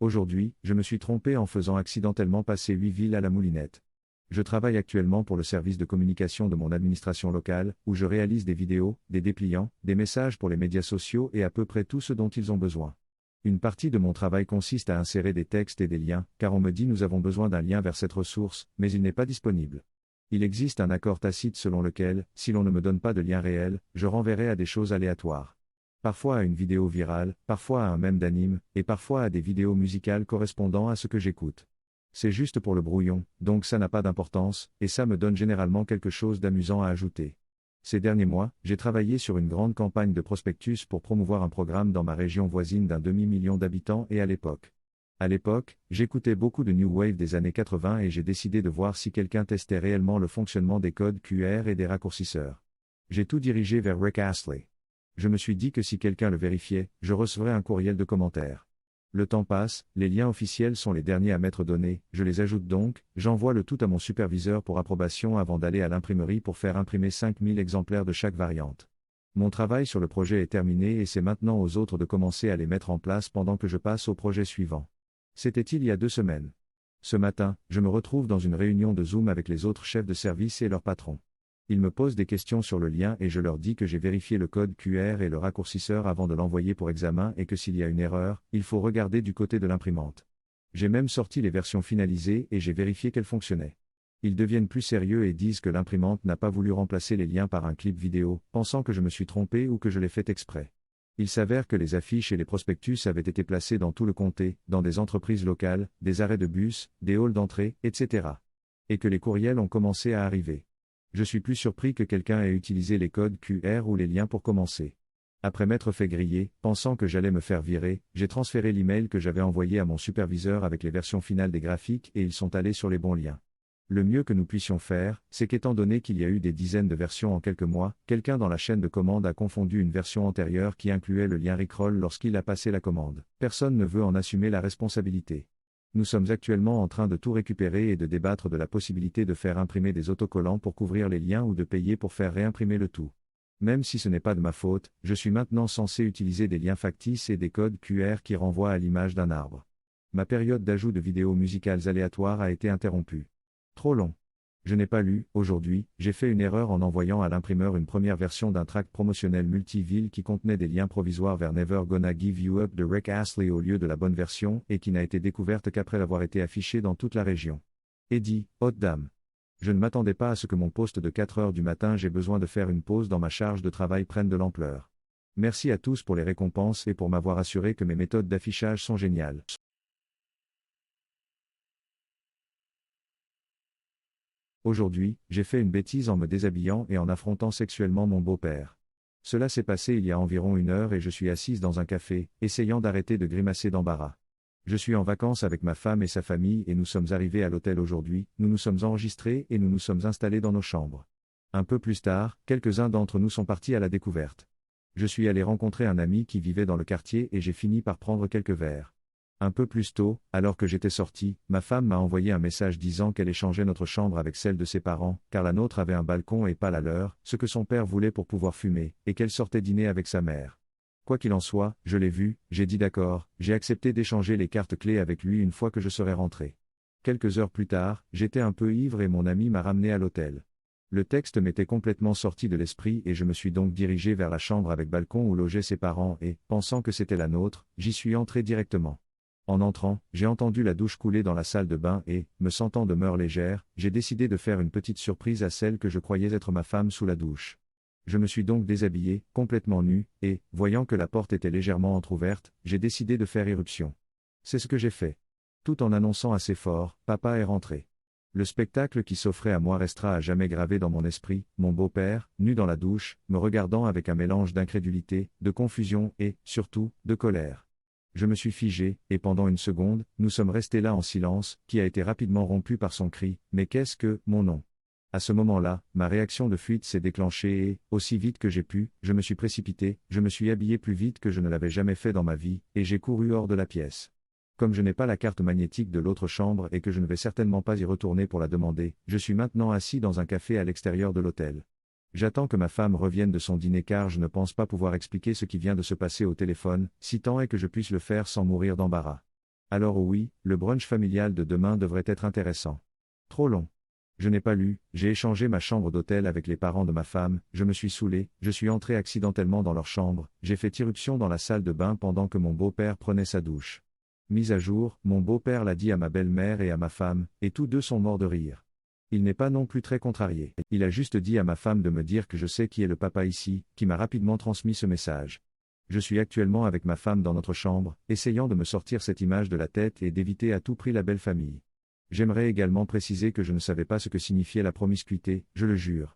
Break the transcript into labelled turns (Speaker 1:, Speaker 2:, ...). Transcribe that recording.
Speaker 1: Aujourd'hui, je me suis trompé en faisant accidentellement passer 8 villes à la moulinette. Je travaille actuellement pour le service de communication de mon administration locale, où je réalise des vidéos, des dépliants, des messages pour les médias sociaux et à peu près tout ce dont ils ont besoin. Une partie de mon travail consiste à insérer des textes et des liens, car on me dit nous avons besoin d'un lien vers cette ressource, mais il n'est pas disponible. Il existe un accord tacite selon lequel, si l'on ne me donne pas de lien réel, je renverrai à des choses aléatoires. Parfois à une vidéo virale, parfois à un mème d'anime, et parfois à des vidéos musicales correspondant à ce que j'écoute. C'est juste pour le brouillon, donc ça n'a pas d'importance, et ça me donne généralement quelque chose d'amusant à ajouter. Ces derniers mois, j'ai travaillé sur une grande campagne de prospectus pour promouvoir un programme dans ma région voisine d'un demi-million d'habitants et à l'époque, j'écoutais beaucoup de New Wave des années 80 et j'ai décidé de voir si quelqu'un testait réellement le fonctionnement des codes QR et des raccourcisseurs. J'ai tout dirigé vers Rick Astley. Je me suis dit que si quelqu'un le vérifiait, je recevrais un courriel de commentaires. Le temps passe, les liens officiels sont les derniers à m'être donnés, je les ajoute donc, j'envoie le tout à mon superviseur pour approbation avant d'aller à l'imprimerie pour faire imprimer 5000 exemplaires de chaque variante. Mon travail sur le projet est terminé et c'est maintenant aux autres de commencer à les mettre en place pendant que je passe au projet suivant. C'était il y a 2 semaines. Ce matin, je me retrouve dans une réunion de Zoom avec les autres chefs de service et leurs patrons. Ils me posent des questions sur le lien et je leur dis que j'ai vérifié le code QR et le raccourcisseur avant de l'envoyer pour examen et que s'il y a une erreur, il faut regarder du côté de l'imprimante. J'ai même sorti les versions finalisées et j'ai vérifié qu'elles fonctionnaient. Ils deviennent plus sérieux et disent que l'imprimante n'a pas voulu remplacer les liens par un clip vidéo, pensant que je me suis trompé ou que je l'ai fait exprès. Il s'avère que les affiches et les prospectus avaient été placés dans tout le comté, dans des entreprises locales, des arrêts de bus, des halls d'entrée, etc. Et que les courriels ont commencé à arriver. Je suis plus surpris que quelqu'un ait utilisé les codes QR ou les liens pour commencer. Après m'être fait griller, pensant que j'allais me faire virer, j'ai transféré l'email que j'avais envoyé à mon superviseur avec les versions finales des graphiques et ils sont allés sur les bons liens. Le mieux que nous puissions faire, c'est qu'étant donné qu'il y a eu des dizaines de versions en quelques mois, quelqu'un dans la chaîne de commande a confondu une version antérieure qui incluait le lien Rickroll lorsqu'il a passé la commande. Personne ne veut en assumer la responsabilité. Nous sommes actuellement en train de tout récupérer et de débattre de la possibilité de faire imprimer des autocollants pour couvrir les liens ou de payer pour faire réimprimer le tout. Même si ce n'est pas de ma faute, je suis maintenant censé utiliser des liens factices et des codes QR qui renvoient à l'image d'un arbre. Ma période d'ajout de vidéos musicales aléatoires a été interrompue. Trop long. Je n'ai pas lu, aujourd'hui, j'ai fait une erreur en envoyant à l'imprimeur une première version d'un tract promotionnel multi-ville qui contenait des liens provisoires vers Never Gonna Give You Up de Rick Astley au lieu de la bonne version et qui n'a été découverte qu'après avoir été affichée dans toute la région. Eddie, haute dame. Je ne m'attendais pas à ce que mon poste de 4 heures du matin j'ai besoin de faire une pause dans ma charge de travail prenne de l'ampleur. Merci à tous pour les récompenses et pour m'avoir assuré que mes méthodes d'affichage sont géniales. Aujourd'hui, j'ai fait une bêtise en me déshabillant et en affrontant sexuellement mon beau-père. Cela s'est passé il y a environ 1 heure et je suis assise dans un café, essayant d'arrêter de grimacer d'embarras. Je suis en vacances avec ma femme et sa famille et nous sommes arrivés à l'hôtel aujourd'hui, nous nous sommes enregistrés et nous nous sommes installés dans nos chambres. Un peu plus tard, quelques-uns d'entre nous sont partis à la découverte. Je suis allé rencontrer un ami qui vivait dans le quartier et j'ai fini par prendre quelques verres. Un peu plus tôt, alors que j'étais sorti, ma femme m'a envoyé un message disant qu'elle échangeait notre chambre avec celle de ses parents, car la nôtre avait un balcon et pas la leur, ce que son père voulait pour pouvoir fumer, et qu'elle sortait dîner avec sa mère. Quoi qu'il en soit, je l'ai vu, j'ai dit d'accord, j'ai accepté d'échanger les cartes clés avec lui une fois que je serais rentré. Quelques heures plus tard, j'étais un peu ivre et mon ami m'a ramené à l'hôtel. Le texte m'était complètement sorti de l'esprit et je me suis donc dirigé vers la chambre avec balcon où logeaient ses parents et, pensant que c'était la nôtre, j'y suis entré directement. En entrant, j'ai entendu la douche couler dans la salle de bain et, me sentant d'humeur légère, j'ai décidé de faire une petite surprise à celle que je croyais être ma femme sous la douche. Je me suis donc déshabillé, complètement nu, et, voyant que la porte était légèrement entr'ouverte, j'ai décidé de faire irruption. C'est ce que j'ai fait. Tout en annonçant assez fort, papa est rentré. Le spectacle qui s'offrait à moi restera à jamais gravé dans mon esprit, mon beau-père, nu dans la douche, me regardant avec un mélange d'incrédulité, de confusion et, surtout, de colère. Je me suis figé, et pendant une seconde, nous sommes restés là en silence, qui a été rapidement rompu par son cri, « Mais qu'est-ce que, mon nom ?» À ce moment-là, ma réaction de fuite s'est déclenchée et, aussi vite que j'ai pu, je me suis précipité, je me suis habillé plus vite que je ne l'avais jamais fait dans ma vie, et j'ai couru hors de la pièce. Comme je n'ai pas la carte magnétique de l'autre chambre et que je ne vais certainement pas y retourner pour la demander, je suis maintenant assis dans un café à l'extérieur de l'hôtel. J'attends que ma femme revienne de son dîner car je ne pense pas pouvoir expliquer ce qui vient de se passer au téléphone, si tant est que je puisse le faire sans mourir d'embarras. Alors oh oui, le brunch familial de demain devrait être intéressant. Trop long. Je n'ai pas lu, j'ai échangé ma chambre d'hôtel avec les parents de ma femme, je me suis saoulé, je suis entré accidentellement dans leur chambre, j'ai fait irruption dans la salle de bain pendant que mon beau-père prenait sa douche. Mise à jour, mon beau-père l'a dit à ma belle-mère et à ma femme, et tous deux sont morts de rire. Il n'est pas non plus très contrarié. Il a juste dit à ma femme de me dire que je sais qui est le papa ici, qui m'a rapidement transmis ce message. Je suis actuellement avec ma femme dans notre chambre, essayant de me sortir cette image de la tête et d'éviter à tout prix la belle famille. J'aimerais également préciser que je ne savais pas ce que signifiait la promiscuité, je le jure.